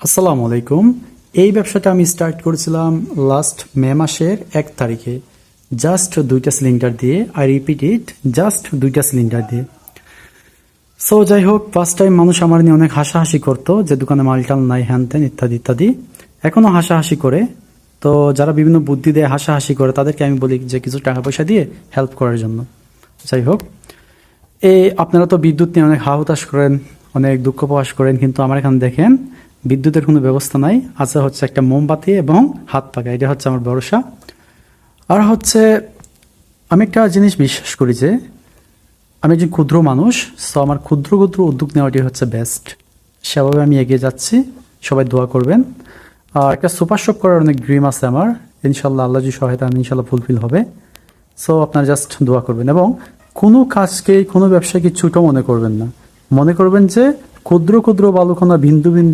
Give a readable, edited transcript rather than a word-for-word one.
আসসালামু আলাইকুম। এই ব্যবসাটা আমি স্টার্ট করেছিলাম লাস্ট মে মাসের 1 তারিখে, জাস্ট 2টা সিলিন্ডার দিয়ে। আই রিপিট ইট, জাস্ট 2টা সিলিন্ডার দিয়ে। সো যাই হোক, ফার্স্ট টাইম মানুষ আমার নিয়ে অনেক হাসাহাসি করতো যে দোকানে মালটাল নাই, হ্যান ত্যান ইত্যাদি ইত্যাদি। এখনো হাসাহাসি করে। তো যারা বিভিন্ন বুদ্ধি দিয়ে হাসাহাসি করে তাদেরকে আমি বলি যে কিছু টাকা পয়সা দিয়ে হেল্প করার জন্য। যাই হোক, আপনারা তো বিদ্যুৎ নিয়ে অনেক হাহুতাশ করেন, অনেক দুঃখ প্রকাশ করেন, কিন্তু আমার এখানে দেখেন বিদ্যুতের কোনো ব্যবস্থা নাই। আছে হচ্ছে একটা মোমবাতি এবং হাত পাখা, এটা হচ্ছে আমার ভরসা। আর হচ্ছে আমি একটা জিনিস বিশ্বাস করি যে আমি একজন ক্ষুদ্র মানুষ, সো আমার ক্ষুদ্র ক্ষুদ্র উদ্যোগ নেওয়াটি হচ্ছে বেস্ট। সেভাবে আমি এগিয়ে যাচ্ছি, সবাই দোয়া করবেন। আর একটা সুপার শপ করার অনেক ড্রিম আছে আমার, ইনশাল্লাহ আল্লাহ যদি সহায়তা ইনশাল্লাহ ফুলফিল হবে। সো আপনারা জাস্ট দোয়া করবেন এবং কোনো কাজকে, কোনো ব্যবসাকে ছোট মনে করবেন না। মনে করবেন যে ক্ষুদ্র ক্ষুদ্র বালুকণা, বিন্দু বিন্দু